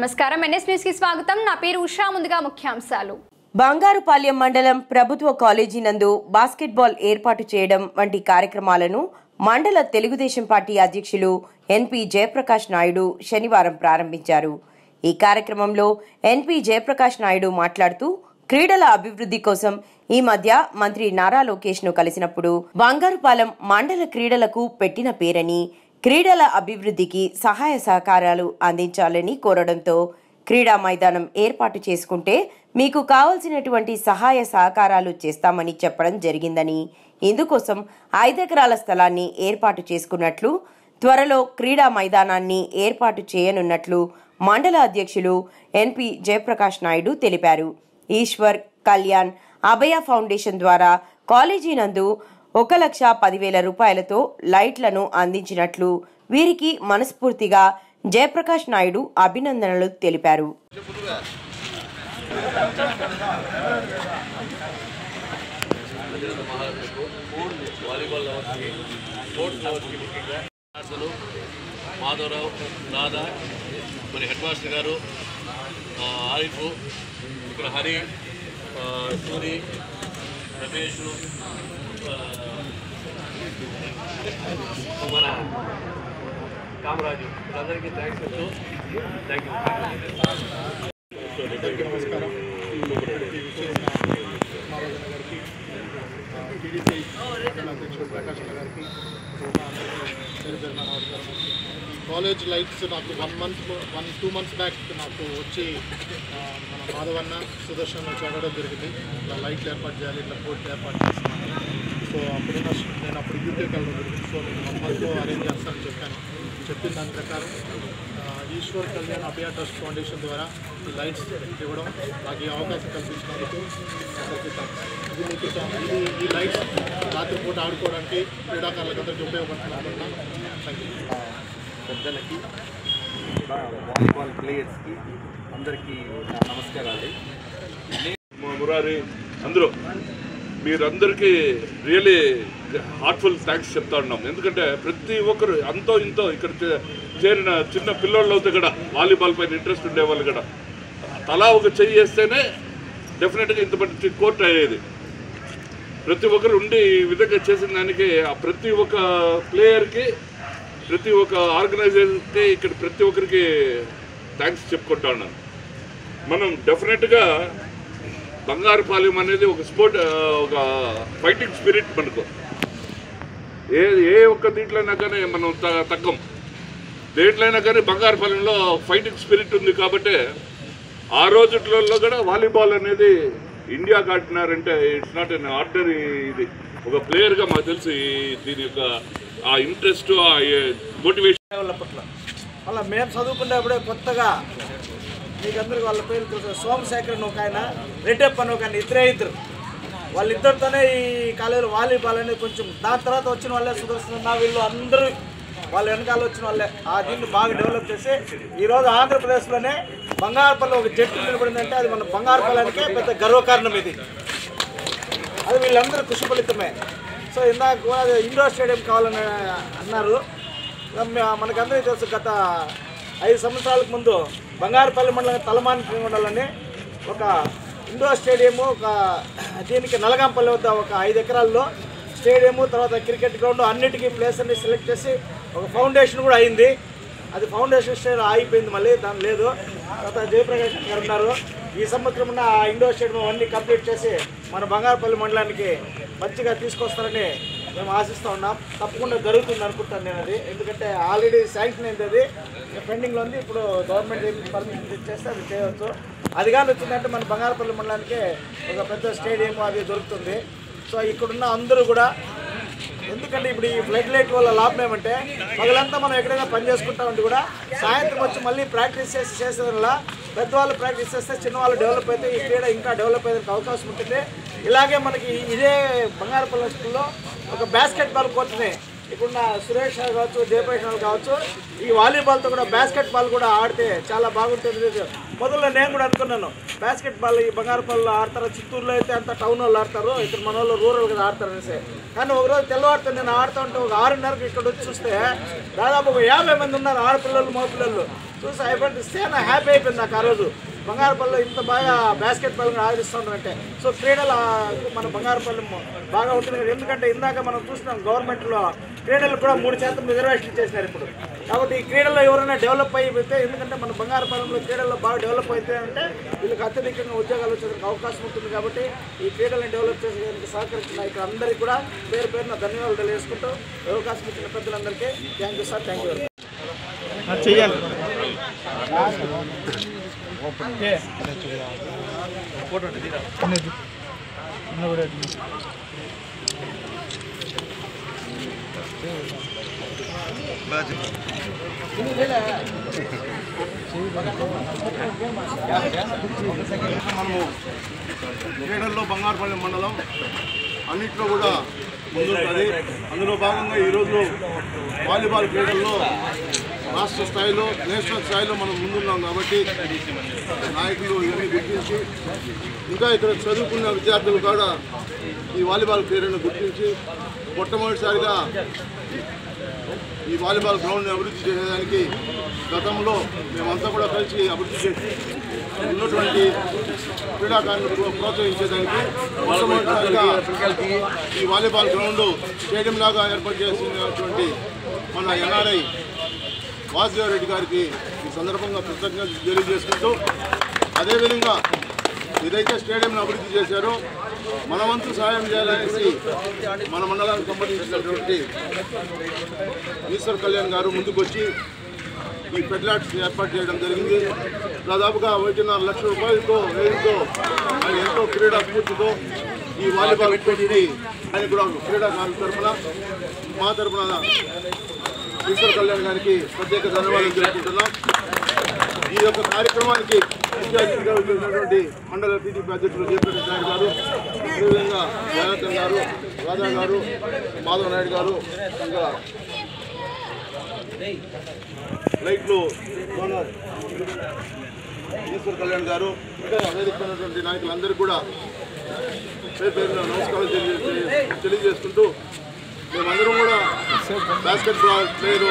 నమస్కారం NS news కి స్వాగతం నా పేరు ఉషా ముందుగా ముఖ్యాంశాలు బంగారుపాలెం మండలం ప్రభుత్వ కాలేజీ నందు బాస్కెట్బాల్ ఏర్పాటు చేయడం వంటి కార్యక్రమాలను మండల తెలుగుదేశం పార్టీ అధ్యక్షులు ఎన్పి జయప్రకాష్ నాయుడు శనివారం ప్రారంభించారు। ఈ కార్యక్రమంలో ఎన్పి జయప్రకాష్ నాయుడు మాట్లాడుతూ క్రీడల అభివృద్ధి కోసం ఈ మధ్య మంత్రి నారా లోకేష్ ను కలిసినప్పుడు బంగారుపాలెం మండల క్రీడలకు పెట్టిన పేరని క్రీడల అభివృద్ధికి సహాయ సహకారాలు అందించాలని కోరడంతో క్రీడా మైదానం ఏర్పాటు చేసుకుంటే మీకు కావాల్సినటువంటి సహాయ సహకారాలు చేస్తామని చెప్పడం జరిగిందని, ఇందుకోసం 5 ఎకరాల స్థలాన్ని ఏర్పాటు చేసుకున్నట్లు, త్వరలో క్రీడా మైదానాన్ని ఏర్పాటు చేయనున్నట్లు మండల అధ్యక్షులు ఎన్పి జయప్రకాష్ నాయుడు తెలిపారు। ఈశ్వర్ కళ్యాణ్ అభయ ఫౌండేషన్ ద్వారా కాలేజీ నందు 1,10,000 రూపాయలతో లైట్లను అందించినట్లు వీరికి మనస్ఫూర్తిగా జయప్రకాష్ నాయుడు అభినందనలు తెలిపారు। మాధవరావు నాదా మరి హెడ్ మాస్టర్ గారు ఆరిఫ్ ఇక్కడ హరి సూరి రమేష్ మన కామరాజు వీళ్ళందరికీ థ్యాంక్స్ చెప్తూ థ్యాంక్ యూ। నమస్కారం। టీడీపీ అధ్యక్షుడు ప్రకాష్ గారికి కాలేజ్ లైట్స్ నాకు 2 months బ్యాక్ నాకు వచ్చి మన మాధవన్న సుదర్శన్ వచ్చి అడగడం జరిగింది, ఇట్లా లైట్లు ఏర్పాటు చేయాలి, ఇట్లా కోర్టు ఏర్పాటు చేస్తున్నాను। సో నేను అప్పుడు యూకేకి వెళ్ళడం జరిగింది। సో నేను 1 monthలో అరేంజ్ చేస్తానని చెప్పిన దాని ప్రకారం ఈశ్వర్ కళ్యాణ్ అభయ ట్రస్ట్ ఫౌండేషన్ ద్వారా ఈ లైట్స్ ఇవ్వడం, నాకు ఈ అవకాశం కల్పించినందుకు ఈ లైట్స్ రాత్రిపూట ఆడుకోవడానికి క్రీడాకారులకు అందరికీ ఉపయోగపడుతుంది అనుకుంటున్నాను। Thank you. పెద్దలకి వాలీబాల్ ప్లేయర్స్కి అందరికీ నమస్కారాలు। మురారి అందరూ మీరందరికీ రియలీ హార్ట్ఫుల్ థ్యాంక్స్ చెప్తా ఉన్నాం। ఎందుకంటే ప్రతి ఒక్కరు అంతో ఇంతో ఇక్కడ చేరిన చిన్న పిల్లోళ్ళతో కూడా వాలీబాల్ పైన ఇంట్రెస్ట్ ఉండేవాళ్ళు కూడా తలా ఒక చెయ్యి వేస్తేనే డెఫినెట్గా ఇంత మంచి కోర్ట్ అయ్యేది। ప్రతి ఒక్కరు ఉండి ఈ విధంగా చేసిన దానికి ప్రతి ఒక్క ప్లేయర్కి ప్రతి ఒక్క ఆర్గనైజర్కి ఇక్కడ ప్రతి ఒక్కరికి థ్యాంక్స్ చెప్పుకుంటా ఉన్నాను। మనం డెఫినెట్గా బంగారుపాలెం అనేది ఒక స్పోర్ట్, ఒక ఫైటింగ్ స్పిరిట్ మనకు ఏ ఒక్క దీంట్లోనైనా కానీ మనం తగ్గం, దేంట్లైనా కానీ బంగారుపాలెంలో ఫైటింగ్ స్పిరిట్ ఉంది కాబట్టి ఆ రోజులలో కూడా వాలీబాల్ అనేది ఇండియాకి ఆడినారంటే ఇట్స్ నాట్ ఎన్ ఆర్డినరీ ఇది, ఒక ప్లేయర్గా మాకు తెలిసి దీని యొక్క ఆ ఇంట్రెస్ట్ ఆ మోటివేషన్ వాళ్ళ పట్ల మళ్ళీ మేము చదువుకునేప్పుడే కొత్తగా మీకు అందరికీ వాళ్ళ పేరు తెలుసు, సోమశేఖర్ అని ఒక ఆయన, రెడ్డప్ప అని ఒక ఆయన, ఇద్దరు వాళ్ళిద్దరితోనే ఈ కాలేజీలో వాలీబాల్ అనేది కొంచెం, దాని తర్వాత వచ్చిన వాళ్ళే సుదర్శన వీళ్ళు అందరూ వాళ్ళ వెనకాల వచ్చిన వాళ్ళే ఆ దీన్ని బాగా డెవలప్ చేసి ఈరోజు ఆంధ్రప్రదేశ్లోనే బంగారుపల్లి ఒక జట్టు నిలబడిందంటే అది మన బంగారుపల్లికే పెద్ద గర్వకారణం ఇది, అది వీళ్ళందరూ కృషి ఫలితమే। సో ఇందాక కూడా ఇండోర్ స్టేడియం కావాలని అన్నారు, మనకందరికీ తెలుసు గత 5 సంవత్సరాలకు ముందు బంగారుపల్లి మండలం తలమాని మండలాన్ని ఒక ఇండోర్ స్టేడియము, ఒక దీనికి నలగాంపల్లి వద్ద ఒక 5 ఎకరాల్లో స్టేడియము, తర్వాత క్రికెట్ గ్రౌండ్ అన్నిటికీ ప్లేస్ అన్ని సెలెక్ట్ చేసి ఒక ఫౌండేషన్ కూడా అయింది, అది ఫౌండేషన్ స్టేడియం ఆగిపోయింది, మళ్ళీ దాని లేదు। తర్వాత జయప్రకాష్ గారు ఉన్నారు, ఈ సంవత్సరం ఉన్న ఆ ఇండోర్ స్టేడియం అన్నీ కంప్లీట్ చేసి మన బంగారుపల్లి మండలానికి మంచిగా తీసుకొస్తారని మేము ఆశిస్తూ ఉన్నాం। తప్పకుండా జరుగుతుంది అనుకుంటాను నేను అది, ఎందుకంటే ఆల్రెడీ శాంక్షన్ అయింది, అది పెండింగ్లో ఉంది, ఇప్పుడు గవర్నమెంట్ పర్మిషన్ ఇచ్చేస్తే అది చేయవచ్చు। అది కానీ వచ్చిందంటే మన బంగారుపల్లి మండలానికి ఒక పెద్ద స్టేడియం అది దొరుకుతుంది। సో ఇక్కడున్న అందరూ కూడా, ఎందుకంటే ఇప్పుడు ఈ ఫ్లడ్ లైట్ వల్ల లాభం ఏమంటే పగలంతా మనం ఎక్కడైనా పని చేసుకుంటా ఉంటే కూడా సాయంత్రం వచ్చి మళ్ళీ ప్రాక్టీస్ చేసే వల్ల పెద్దవాళ్ళు ప్రాక్టీస్ చేస్తే చిన్నవాళ్ళు డెవలప్ అయితే ఈ క్రీడ ఇంకా డెవలప్ అయ్యేందుకు అవకాశం ఉంటుంది। ఇలాగే మనకి ఇదే బంగారుపల్లి స్కూల్లో ఒక బాస్కెట్బాల్ కోర్టుని ఇప్పుడున్న సురేష్ కావచ్చు, జయప్రకాష్ కావచ్చు, ఈ వాలీబాల్తో కూడా బాస్కెట్బాల్ కూడా ఆడితే చాలా బాగుంటుంది। మొదల్లో నేను కూడా అనుకున్నాను బాస్కెట్బాల్ ఈ బంగారుపల్లిలో ఆడతారు, చిత్తూరులో అయితే అంత టౌన్ వాళ్ళు ఆడతారు, ఇక్కడ మన వాళ్ళు రూరల్ కదా ఆడతారు అనేసి, కానీ ఒకరోజు తెల్లవారితో నేను ఆడుతూ ఉంటే ఒక 6:30కి ఇక్కడ వచ్చి చూస్తే దాదాపు ఒక 50 మంది ఉన్నారు ఆడపిల్లలు మగపిల్లలు। చూసి అయిపోయింది చాలా హ్యాపీ అయిపోయింది నాకు ఆ రోజు. బంగారుపల్లిలో ఇంత బాగా బాస్కెట్ బాల్ ఆడిస్తుంటారంటే సో క్రీడలు మన బంగారుపల్లి బాగా ఉంటుంది. ఎందుకంటే ఇందాక మనం చూసినాం గవర్నమెంట్లో క్రీడలు కూడా 3% రిజర్వేషన్ చేసినారు ఇప్పుడు. కాబట్టి ఈ క్రీడల్లో ఎవరైనా డెవలప్ అయిపోతే, ఎందుకంటే మన బంగారుపల్లిలో క్రీడల్లో బాగా డెవలప్ అయితే అంటే వీళ్ళకి అత్యధికంగా ఉద్యోగాలు వచ్చేందుకు అవకాశం ఉంటుంది. కాబట్టి ఈ క్రీడలను డెవలప్ చేసేందుకు సహకరించిన ఇక్కడ అందరికీ కూడా పేరు పేరున ధన్యవాదాలు తెలియజేసుకుంటూ అవకాశం ఇచ్చిన పెద్దలందరికీ thank you sir. Thank you very much. చెయ్యాలి మనము క్రీడల్లో బంగారుపల్లి మండలం అన్నింటిలో కూడా ముందుంటుంది. అందులో భాగంగా ఈరోజు వాలీబాల్ క్రీడల్లో రాష్ట్ర స్థాయిలో నేషనల్ స్థాయిలో మనం ముందున్నాం. కాబట్టి నాయకులు ఇవన్నీ గుర్తించి ఇంకా ఇక్కడ చదువుకున్న విద్యార్థులు కూడా ఈ వాలీబాల్ క్రీడను గుర్తించి మొట్టమొదటిసారిగా ఈ వాలీబాల్ గ్రౌండ్ని అభివృద్ధి చేసేదానికి గతంలో మేమంతా కూడా కలిసి అభివృద్ధి చేసి ఉన్నటువంటి క్రీడాకారులను ప్రోత్సహించేదానికి మొట్టమొదటిసారిగా ఈ వాలీబాల్ గ్రౌండ్ స్టేడియం లాగా ఏర్పాటు చేసినటువంటి మన ఎన్ఆర్ఐ వాసుదేవరెడ్డి గారికి ఈ సందర్భంగా కృతజ్ఞతలు తెలియజేసుకుంటూ, అదేవిధంగా ఏదైతే స్టేడియంను అభివృద్ధి చేశారో మన వంతు సహాయం చేయాలనేసి మన మండలానికి సంబంధించినటువంటి ఈశ్వర్ కళ్యాణ్ గారు ముందుకొచ్చి ఈ ఫెడ్లాట్స్ ఏర్పాటు చేయడం జరిగింది. దాదాపుగా 1.5 లక్షల రూపాయలతో వ్యయంతో ఆయన ఎంతో క్రీడా స్ఫూర్తితో ఈ వాలీబాల్ పోటీని ఆయన కూడా క్రీడాకారుల తరఫున మా తరఫున ఈశ్వర్ కళ్యాణ్ గారికి ప్రత్యేక ధన్యవాదాలు తెలుపుకుంటున్నాం. ఈ యొక్క కార్యక్రమానికి ముఖ్య అతిథిగా వచ్చినటువంటి మండల టీడీపీ అధ్యక్షులు జయప్రకాష్ నాయుడు గారు, అదేవిధంగా జనార్దన్ గారు, రాధా గారు, మాధవ్ నాయుడు గారు, ఇంకా లైట్లు ఓనర్ ఈశ్వర్ కళ్యాణ్ గారు, ఇంకా వేదికైనటువంటి నాయకులందరికీ కూడా పేరు పేరున నమస్కారాలు తెలియజేసుకుంటూ మేమందరం కూడా బాస్కెట్ బాల్ ప్లేయర్